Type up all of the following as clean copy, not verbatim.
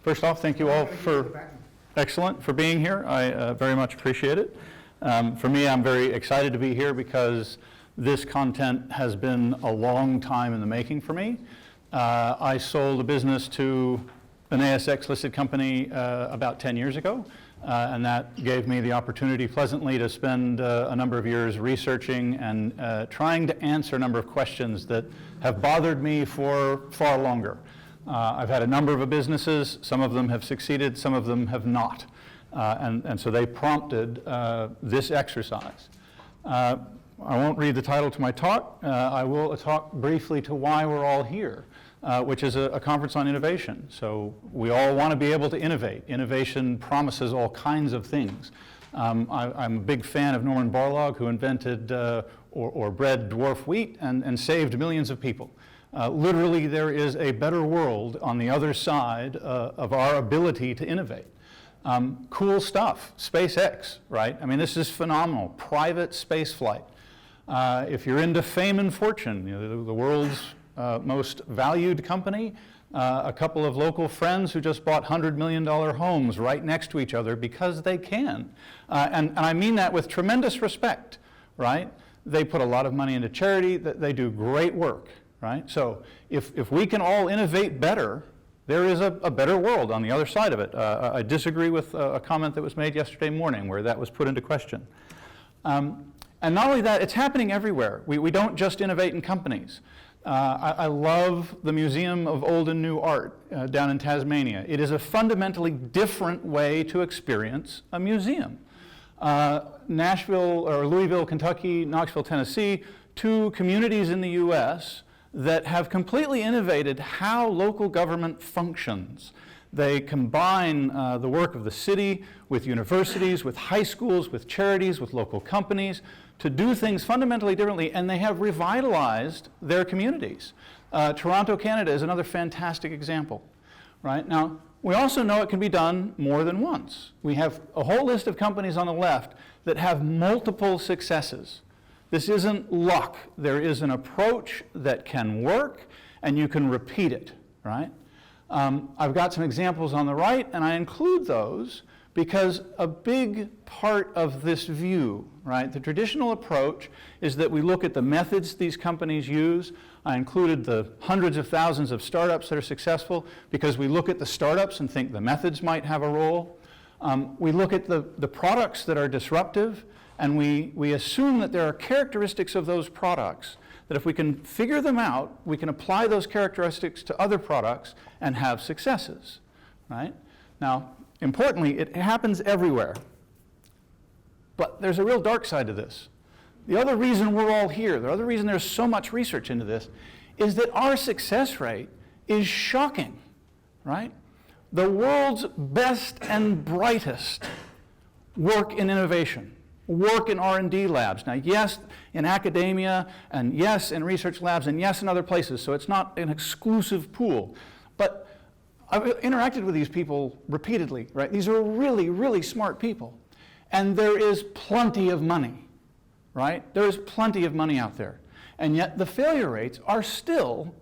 First off, thank you all for being here. I very much appreciate it. For me, I'm very excited to be here because this content has been a long time in the making for me. I sold a business to an ASX listed company about 10 years ago, and that gave me the opportunity pleasantly to spend a number of years researching and trying to answer a number of questions that have bothered me for far longer. I've had a number of businesses. Some of them have succeeded, some of them have not. And so they prompted this exercise. I won't read the title to my talk. I will talk briefly to why we're all here, which is a conference on innovation. So we all want to be able to innovate. Innovation promises all kinds of things. I'm a big fan of Norman Borlaug, who invented or bred dwarf wheat and saved millions of people. Literally, there is a better world on the other side of our ability to innovate. Cool stuff, SpaceX, right? I mean, this is phenomenal. Private space flight. If you're into fame and fortune, you know, the world's most valued company, a couple of local friends who just bought $100 million homes right next to each other because they can. And I mean that with tremendous respect, right? They put a lot of money into charity. They do great work. Right? So if we can all innovate better, there is a better world on the other side of it. I disagree with a comment that was made yesterday morning where that was put into question. And not only that, it's happening everywhere. We don't just innovate in companies. I love the Museum of Old and New Art down in Tasmania. It is a fundamentally different way to experience a museum. Nashville or Louisville, Kentucky, Knoxville, Tennessee, two communities in the US that have completely innovated how local government functions. They combine the work of the city with universities, with high schools, with charities, with local companies to do things fundamentally differently, and they have revitalized their communities. Toronto, Canada is another fantastic example, right? Now, we also know it can be done more than once. We have a whole list of companies on the left that have multiple successes. This isn't luck. There is an approach that can work, and you can repeat it, right? I've got some examples on the right, and I include those because a big part of this view, right, the traditional approach is that we look at the methods these companies use. I included the hundreds of thousands of startups that are successful because we look at the startups and think the methods might have a role. We look at the products that are disruptive, and we assume that there are characteristics of those products that if we can figure them out, we can apply those characteristics to other products and have successes, right? Now, importantly, it happens everywhere. But there's a real dark side to this. The other reason we're all here, the other reason there's so much research into this, is that our success rate is shocking, right? The world's best and brightest work in innovation. Work in R&D labs. Now, yes, in academia, and yes, in research labs, and yes, in other places, so it's not an exclusive pool. But I've interacted with these people repeatedly, right? These are really, really smart people. And there is plenty of money, right? There is plenty of money out there. And yet the failure rates are still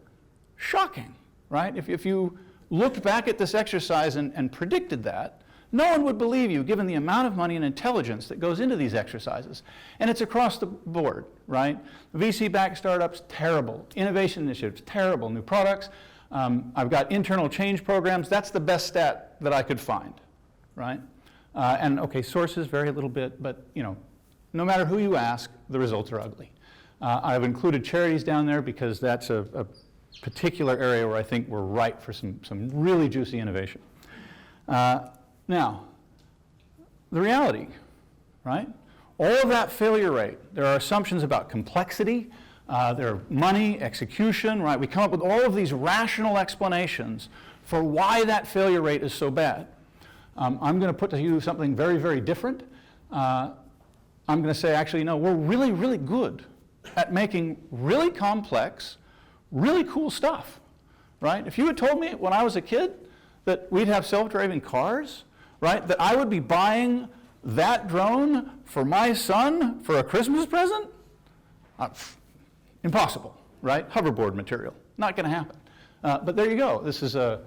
shocking, right? If you looked back at this exercise and predicted that, no one would believe you, given the amount of money and intelligence that goes into these exercises. And it's across the board, right? VC-backed startups, terrible. Innovation initiatives, terrible. New products. I've got internal change programs. That's the best stat that I could find, right? And okay, sources vary a little bit, but you know, no matter who you ask, the results are ugly. I've included charities down there because that's a particular area where I think we're ripe for some really juicy innovation. Now, the reality, right? All of that failure rate, there are assumptions about complexity, there are money, execution, right? We come up with all of these rational explanations for why that failure rate is so bad. I'm going to put to you something very, very different. I'm going to say, actually, no, we're really, really good at making really complex, really cool stuff, right? If you had told me when I was a kid that we'd have self-driving cars, right, that I would be buying that drone for my son for a Christmas present? Impossible, right? Hoverboard material, not going to happen. But there you go. This is a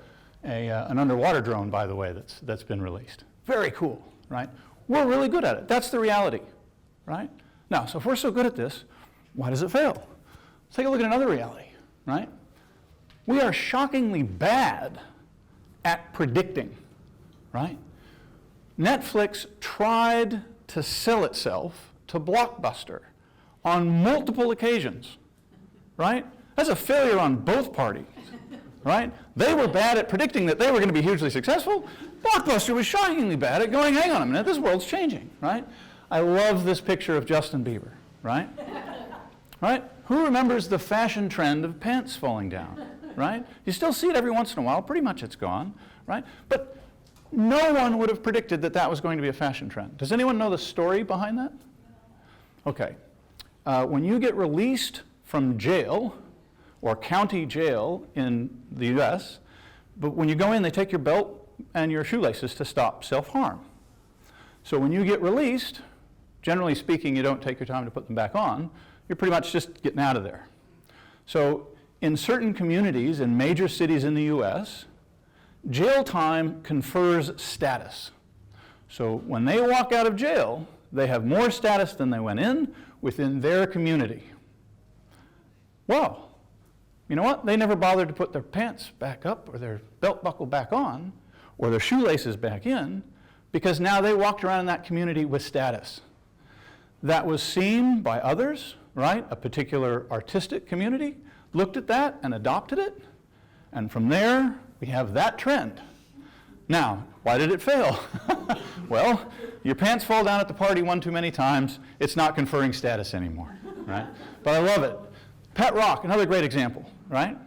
an underwater drone, by the way, that's been released. Very cool, right? We're really good at it. That's the reality, right? Now, so if we're so good at this, why does it fail? Let's take a look at another reality, right? We are shockingly bad at predicting, right? Netflix tried to sell itself to Blockbuster on multiple occasions, right? That's a failure on both parties, right? They were bad at predicting that they were going to be hugely successful. Blockbuster was shockingly bad at going, hang on a minute, this world's changing, right? I love this picture of Justin Bieber, right? Right? Who remembers the fashion trend of pants falling down, right? You still see it every once in a while. Pretty much it's gone, right? But no one would have predicted that that was going to be a fashion trend. Does anyone know the story behind that? Okay. When you get released from jail or county jail in the US, but when you go in, they take your belt and your shoelaces to stop self-harm. So when you get released, generally speaking, you don't take your time to put them back on. You're pretty much just getting out of there. So in certain communities in major cities in the US, jail time confers status. So when they walk out of jail, they have more status than they went in within their community. Well, you know what? They never bothered to put their pants back up or their belt buckle back on or their shoelaces back in because now they walked around in that community with status. That was seen by others, right? A particular artistic community looked at that and adopted it, and from there we have that trend. Now, why did it fail? Well, your pants fall down at the party one too many times, it's not conferring status anymore, right? But I love it. Pet rock, another great example, right?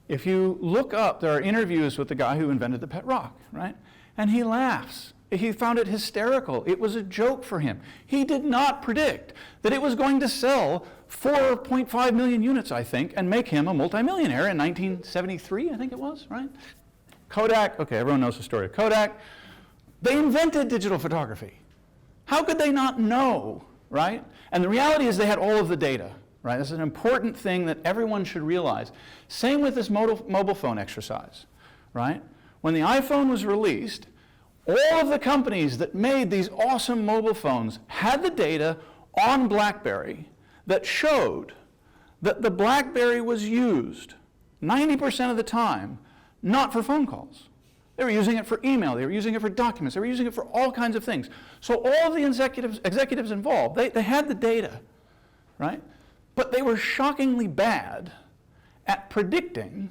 If you look up, there are interviews with the guy who invented the pet rock, right? And he laughs. He found it hysterical. It was a joke for him. He did not predict that it was going to sell 4.5 million units, I think, and make him a multimillionaire in 1973, I think it was, right? Kodak, okay, everyone knows the story of Kodak. They invented digital photography. How could they not know, right? And the reality is they had all of the data, right? This is an important thing that everyone should realize. Same with this mobile phone exercise, right? When the iPhone was released, all of the companies that made these awesome mobile phones had the data on BlackBerry that showed that the BlackBerry was used 90% of the time not for phone calls. They were using it for email, they were using it for documents, they were using it for all kinds of things. So all of the executives involved, they had the data, right? But they were shockingly bad at predicting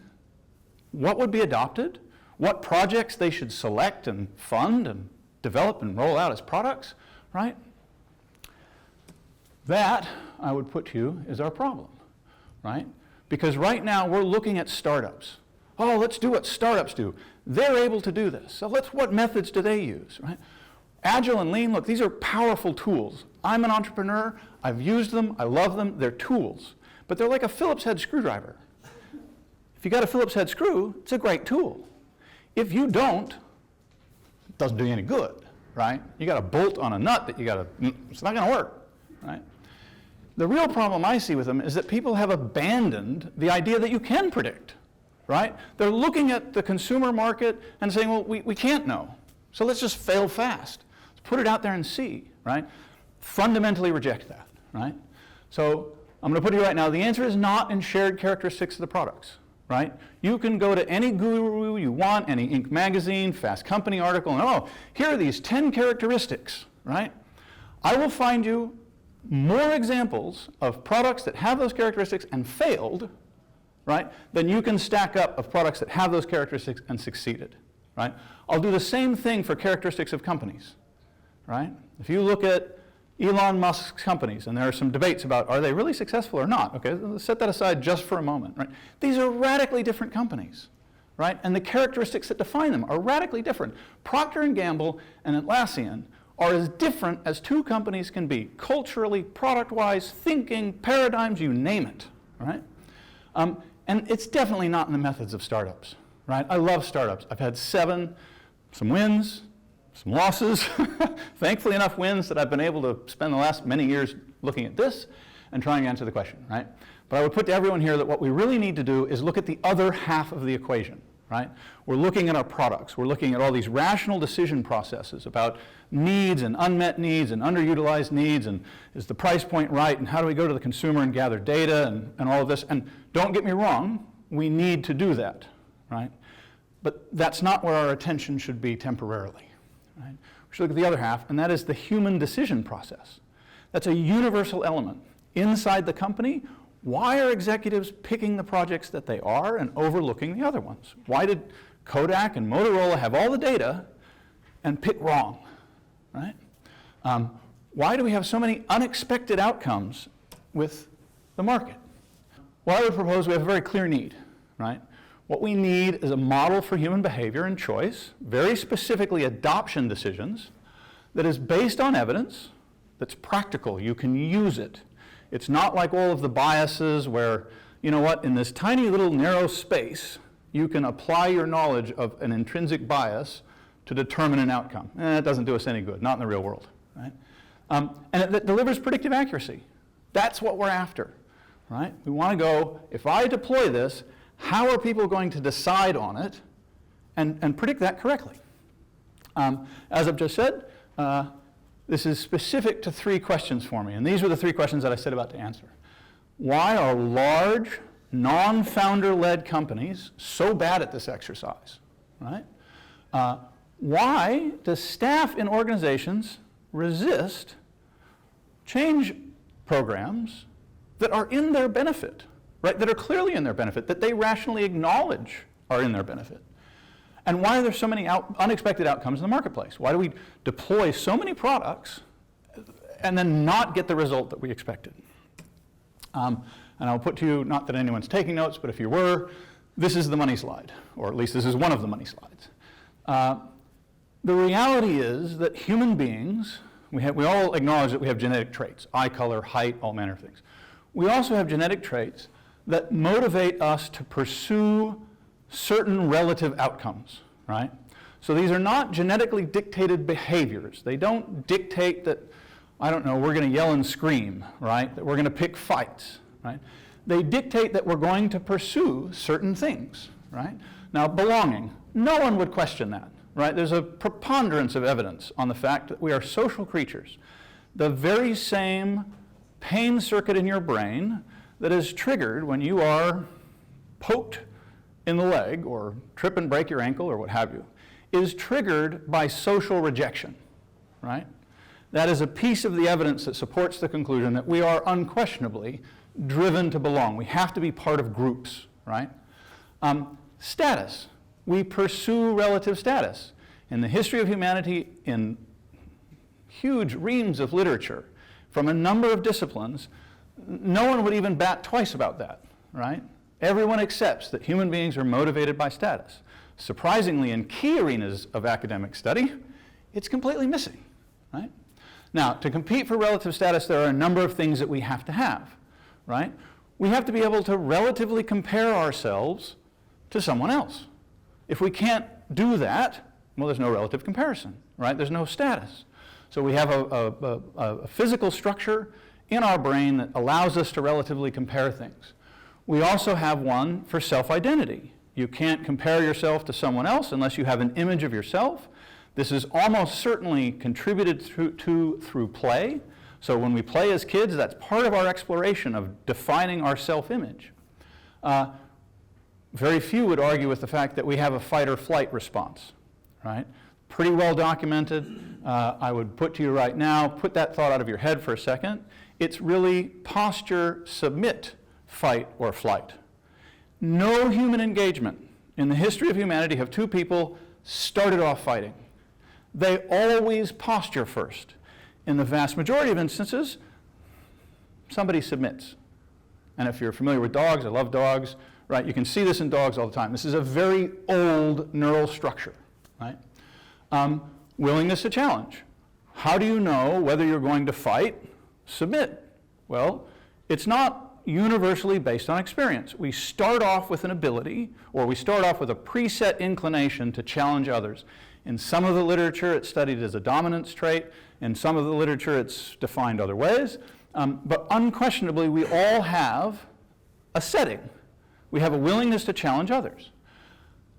what would be adopted, what projects they should select and fund and develop and roll out as products, right? That, I would put to you, is our problem, right? Because right now we're looking at startups. Oh, let's do what startups do. They're able to do this. So what methods do they use, right? Agile and Lean, look, these are powerful tools. I'm an entrepreneur, I've used them, I love them, they're tools. But they're like a Phillips head screwdriver. If you got a Phillips head screw, it's a great tool. If you don't, it doesn't do you any good, right? You got a bolt on a nut that it's not gonna work, right? The real problem I see with them is that people have abandoned the idea that you can predict, right? They're looking at the consumer market and saying, well, we can't know, so let's just fail fast. Let's put it out there and see, right? Fundamentally reject that, right? So I'm gonna put to you right now, the answer is not in shared characteristics of the products, right? You can go to any guru you want, any Inc. magazine, Fast Company article, and oh, here are these 10 characteristics, right? I will find you more examples of products that have those characteristics and failed, right, than you can stack up of products that have those characteristics and succeeded, right? I'll do the same thing for characteristics of companies, right? If you look at Elon Musk's companies, and there are some debates about are they really successful or not, okay, let's set that aside just for a moment, right? These are radically different companies, right? And the characteristics that define them are radically different. Procter & Gamble and Atlassian are as different as two companies can be, culturally, product-wise, thinking, paradigms, you name it, right? And it's definitely not in the methods of startups, right? I love startups. I've had some wins, some losses, thankfully enough wins that I've been able to spend the last many years looking at this and trying to answer the question, right? But I would put to everyone here that what we really need to do is look at the other half of the equation, right? We're looking at our products. We're looking at all these rational decision processes about needs and unmet needs and underutilized needs, and is the price point right, and how do we go to the consumer and gather data and all of this. And don't get me wrong, we need to do that, right? But that's not where our attention should be temporarily, right? We should look at the other half, and that is the human decision process. That's a universal element. Inside the company, why are executives picking the projects that they are and overlooking the other ones? Why did Kodak and Motorola have all the data and pick wrong, right? Why do we have so many unexpected outcomes with the market? Well, I would propose we have a very clear need, right? What we need is a model for human behavior and choice, very specifically adoption decisions, that is based on evidence, that's practical. You can use it. It's not like all of the biases where, you know what, in this tiny little narrow space, you can apply your knowledge of an intrinsic bias to determine an outcome. That doesn't do us any good, not in the real world, right? And it delivers predictive accuracy. That's what we're after, right? We want to go, if I deploy this, how are people going to decide on it and predict that correctly? As I've just said, this is specific to 3 questions for me, and these were the 3 questions that I set about to answer. Why are large, non-founder-led companies so bad at this exercise, right? Why does staff in organizations resist change programs that are in their benefit, right? That are clearly in their benefit, that they rationally acknowledge are in their benefit? And why are there so many unexpected outcomes in the marketplace? Why do we deploy so many products and then not get the result that we expected? And I'll put to you, not that anyone's taking notes, but if you were, this is the money slide, or at least this is one of the money slides. The reality is that human beings, we all acknowledge that we have genetic traits, eye color, height, all manner of things. We also have genetic traits that motivate us to pursue certain relative outcomes, right? So these are not genetically dictated behaviors. They don't dictate that, I don't know, we're going to yell and scream, right? That we're going to pick fights, right? They dictate that we're going to pursue certain things, right? Now, belonging, no one would question that, right? There's a preponderance of evidence on the fact that we are social creatures. The very same pain circuit in your brain that is triggered when you are poked in the leg or trip and break your ankle or what have you, is triggered by social rejection, right? That is a piece of the evidence that supports the conclusion that we are unquestionably driven to belong. We have to be part of groups, right? Status. We pursue relative status. In the history of humanity, in huge reams of literature, from a number of disciplines, no one would even bat twice about that, right? Everyone accepts that human beings are motivated by status. Surprisingly, in key arenas of academic study, it's completely missing, right? Now, to compete for relative status, there are a number of things that we have to have, right? We have to be able to relatively compare ourselves to someone else. If we can't do that, well, there's no relative comparison, right? There's no status. So we have a physical structure in our brain that allows us to relatively compare things. We also have one for self-identity. You can't compare yourself to someone else unless you have an image of yourself. This is almost certainly contributed through play. So when we play as kids, that's part of our exploration of defining our self-image. Very few would argue with the fact that we have a fight or flight response, right? Pretty well documented. I would put to you right now, put that thought out of your head for a second. It's really posture, submit, fight or flight. No human engagement in the history of humanity have 2 people started off fighting. They always posture first. In the vast majority of instances, somebody submits. And if you're familiar with dogs, I love dogs, right? You can see this in dogs all the time. This is a very old neural structure, right? Willingness to challenge. How do you know whether you're going to fight? Submit. Well, it's not universally based on experience. We start off with an ability, or we start off with a preset inclination to challenge others. In some of the literature, it's studied as a dominance trait. In some of the literature, it's defined other ways. But unquestionably, we all have a setting. We have a willingness to challenge others.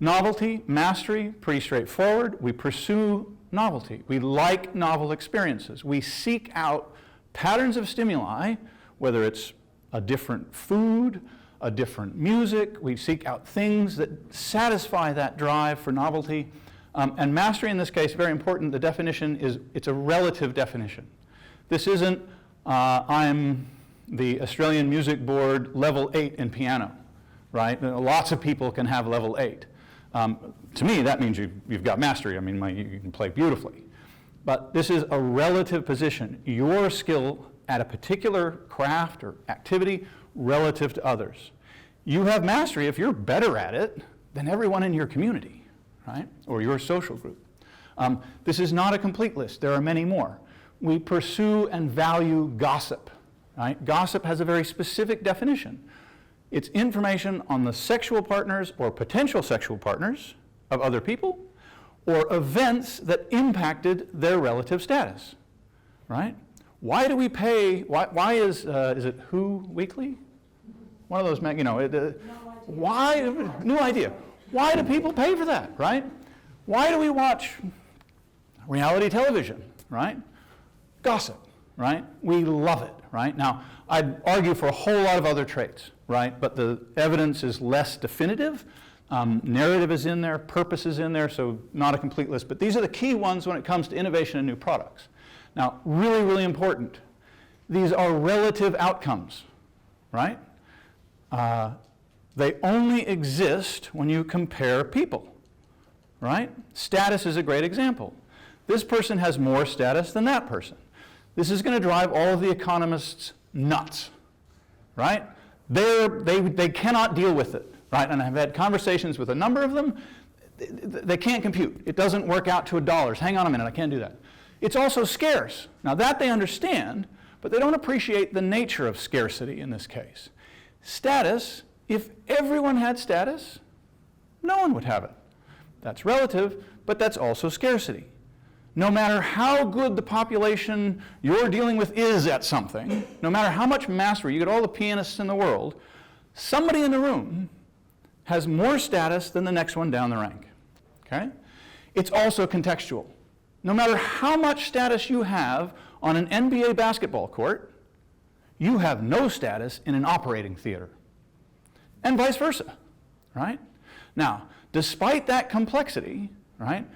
Novelty, mastery, pretty straightforward. We pursue novelty. We like novel experiences. We seek out patterns of stimuli, whether it's a different food, a different music. We seek out things that satisfy that drive for novelty. And mastery in this case, very important, the definition is, it's a relative definition. This isn't, I'm the Australian Music Board level 8 in piano, right? Lots of people can have level 8. To me, that means you've got mastery. I mean, you can play beautifully. But this is a relative position. Your skill at a particular craft or activity relative to others. You have mastery if you're better at it than everyone in your community, right? Or your social group. This is not a complete list. There are many more. We pursue and value gossip, right? Gossip has a very specific definition. It's information on the sexual partners or potential sexual partners of other people, or events that impacted their relative status, right? Why do we pay, why is it Who Weekly? One of those, why, new idea. Why do people pay for that, right? Why do we watch reality television, right? Gossip, right? We love it, right? Now, I'd argue for a whole lot of other traits, right? But the evidence is less definitive. Narrative is in there, purpose is in there, so not a complete list. But these are the key ones when it comes to innovation and new products. Now, really, really important. These are relative outcomes, right? They only exist when you compare people, right? Status is a great example. This person has more status than that person. This is going to drive all of the economists nuts, right? They cannot deal with it, right? And I've had conversations with a number of them. They can't compute. It doesn't work out to $1. Hang on a minute, I can't do that. It's also scarce. Now that they understand, but they don't appreciate the nature of scarcity in this case. Status, if everyone had status, no one would have it. That's relative, but that's also scarcity. No matter how good the population you're dealing with is at something, no matter how much mastery, you get all the pianists in the world, somebody in the room has more status than the next one down the rank, okay? It's also contextual. No matter how much status you have on an NBA basketball court, you have no status in an operating theater, and vice versa, right? Now, despite that complexity, right,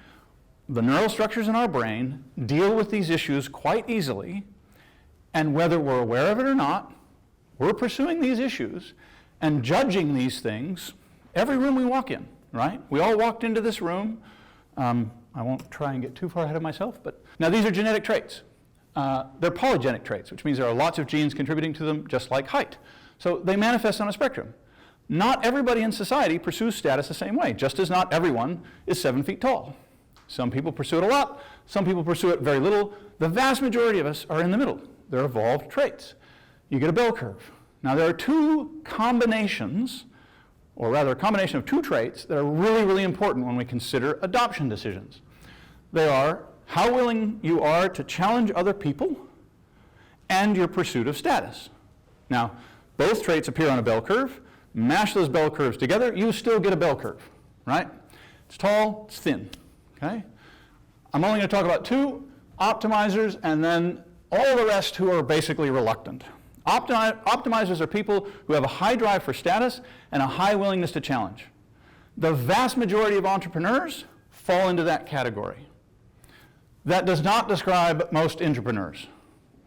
the neural structures in our brain deal with these issues quite easily, and whether we're aware of it or not, we're pursuing these issues and judging these things every room we walk in, right? We all walked into this room. I won't try and get too far ahead of myself, but now these are genetic traits. They're polygenic traits, which means there are lots of genes contributing to them, just like height. So they manifest on a spectrum. Not everybody in society pursues status the same way, just as not everyone is 7 feet tall. Some people pursue it a lot, some people pursue it very little. The vast majority of us are in the middle. They're evolved traits. You get a bell curve. Now there are two combinations, or rather a combination of two traits that are really, really important when we consider adoption decisions. They are how willing you are to challenge other people and your pursuit of status. Now, both traits appear on a bell curve. Mash those bell curves together, you still get a bell curve, right? It's tall, it's thin, okay? I'm only going to talk about two, optimizers and then all the rest who are basically reluctant. Optimizers are people who have a high drive for status and a high willingness to challenge. The vast majority of entrepreneurs fall into that category. That does not describe most entrepreneurs,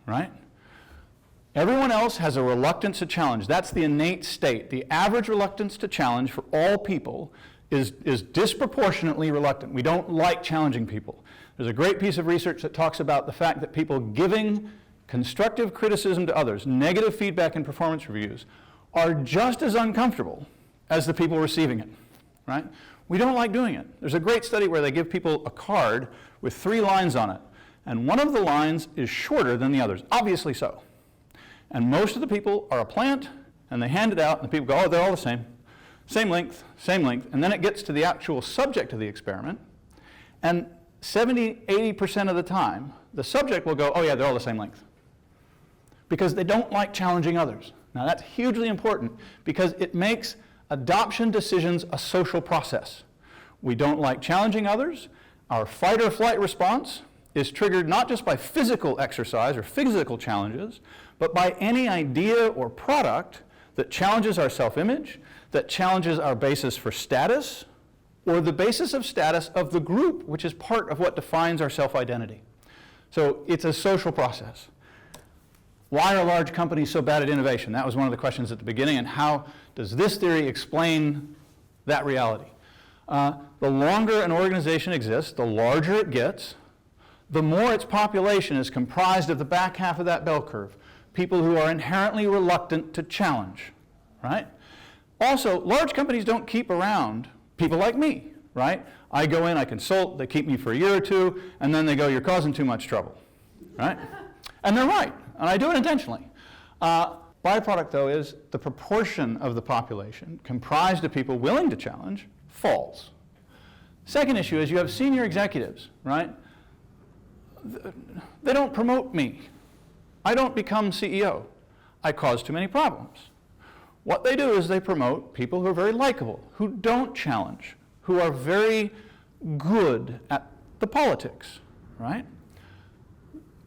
right? Everyone else has a reluctance to challenge. That's the innate state. The average reluctance to challenge for all people is disproportionately reluctant. We don't like challenging people. There's a great piece of research that talks about the fact that people giving constructive criticism to others, negative feedback in performance reviews, are just as uncomfortable as the people receiving it, right? We don't like doing it. There's a great study where they give people a card with 3 lines on it, and one of the lines is shorter than the others, obviously so. And most of the people are a plant, and they hand it out, and the people go, oh, they're all the same. Same length, and then it gets to the actual subject of the experiment, and 70–80% of the time, the subject will go, oh yeah, they're all the same length. Because they don't like challenging others. Now that's hugely important because it makes adoption decisions a social process. We don't like challenging others. Our fight or flight response is triggered not just by physical exercise or physical challenges, but by any idea or product that challenges our self-image, that challenges our basis for status, or the basis of status of the group, which is part of what defines our self-identity. So it's a social process. Why are large companies so bad at innovation? That was one of the questions at the beginning, and how does this theory explain that reality? The longer an organization exists, the larger it gets, the more its population is comprised of the back half of that bell curve, people who are inherently reluctant to challenge, right? Also, large companies don't keep around people like me, right? I go in, I consult, they keep me for a year or two, and then they go, you're causing too much trouble, right? And they're right, and I do it intentionally. Byproduct, though, is the proportion of the population comprised of people willing to challenge falls. Second issue is you have senior executives, right? They don't promote me. I don't become CEO. I cause too many problems. What they do is they promote people who are very likable, who don't challenge, who are very good at the politics, right?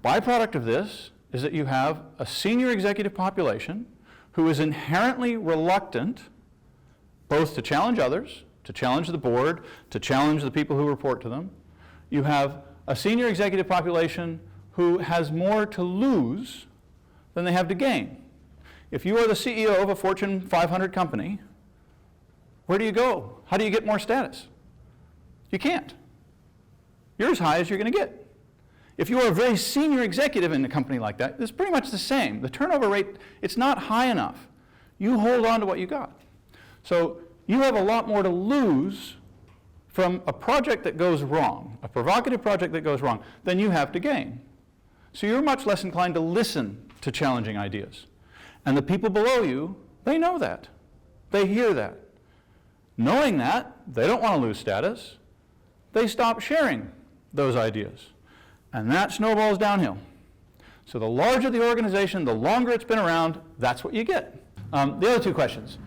Byproduct of this is that you have a senior executive population who is inherently reluctant both to challenge others, to challenge the board, to challenge the people who report to them. You have a senior executive population who has more to lose than they have to gain. If you are the CEO of a Fortune 500 company, where do you go? How do you get more status? You can't. You're as high as you're going to get. If you are a very senior executive in a company like that, it's pretty much the same. The turnover rate, it's not high enough. You hold on to what you got. So you have a lot more to lose from a project that goes wrong, a provocative project that goes wrong, than you have to gain. So you're much less inclined to listen to challenging ideas. And the people below you, they know that. They hear that. Knowing that, they don't want to lose status. They stop sharing those ideas. And that snowballs downhill. So the larger the organization, the longer it's been around, that's what you get. The other two questions.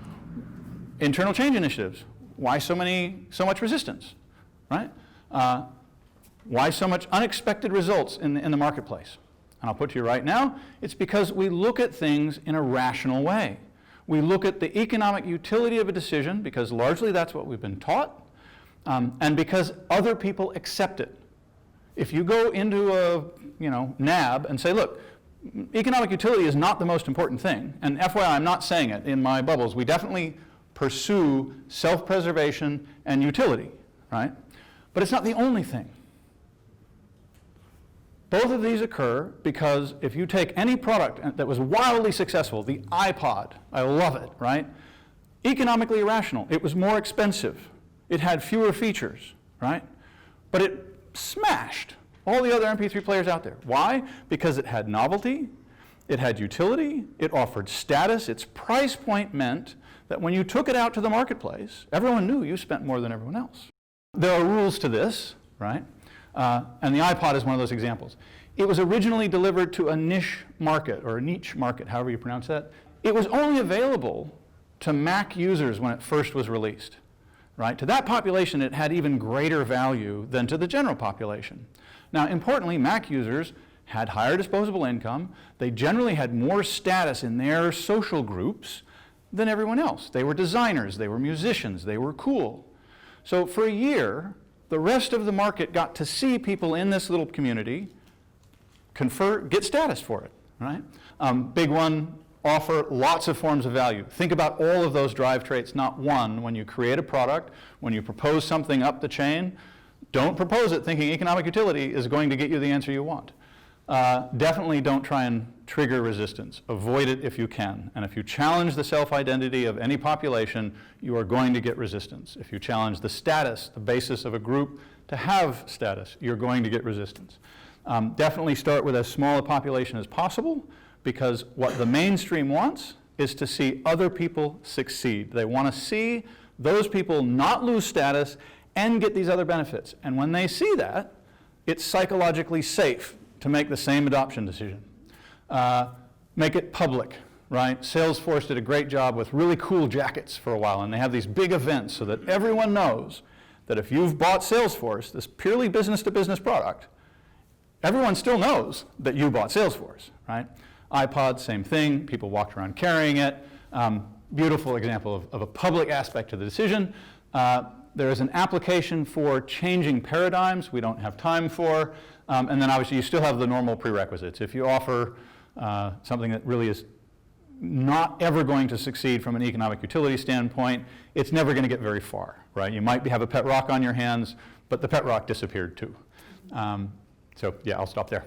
Internal change initiatives. Why so much resistance, right? Why so much unexpected results in the marketplace? And I'll put to you right now, it's because we look at things in a rational way. We look at the economic utility of a decision, because largely that's what we've been taught, and because other people accept it. If you go into a NAB and say, look, economic utility is not the most important thing, and FYI, I'm not saying it in my bubbles. We definitely pursue self-preservation and utility, right? But it's not the only thing. Both of these occur because if you take any product that was wildly successful, the iPod, I love it, right? Economically irrational. It was more expensive. It had fewer features, right? But it smashed all the other MP3 players out there. Why? Because it had novelty, it had utility, it offered status. Its price point meant that when you took it out to the marketplace, everyone knew you spent more than everyone else. There are rules to this, right? And the iPod is one of those examples. It was originally delivered to a niche market, or a niche market, however you pronounce that. It was only available to Mac users when it first was released, right? To that population, it had even greater value than to the general population. Now, importantly, Mac users had higher disposable income. They generally had more status in their social groups than everyone else. They were designers, they were musicians, they were cool. So for a year, the rest of the market got to see people in this little community get status for it, right? Big one, offer lots of forms of value. Think about all of those drive traits, not one. When you create a product, when you propose something up the chain, don't propose it thinking economic utility is going to get you the answer you want. Definitely don't try and trigger resistance. Avoid it if you can. And if you challenge the self-identity of any population, you are going to get resistance. If you challenge the status, the basis of a group to have status, you're going to get resistance. Definitely start with as small a population as possible, because what the mainstream wants is to see other people succeed. They want to see those people not lose status and get these other benefits. And when they see that, it's psychologically safe to make the same adoption decision. Make it public, right? Salesforce did a great job with really cool jackets for a while, and they have these big events so that everyone knows that if you've bought Salesforce, this purely business-to-business product, everyone still knows that you bought Salesforce, right? iPod, same thing. People walked around carrying it. Beautiful example of a public aspect to the decision. There is an application for changing paradigms we don't have time for. And then obviously you still have the normal prerequisites. If you offer something that really is not ever going to succeed from an economic utility standpoint, it's never going to get very far, right? You might have a pet rock on your hands, but the pet rock disappeared too. So yeah, I'll stop there.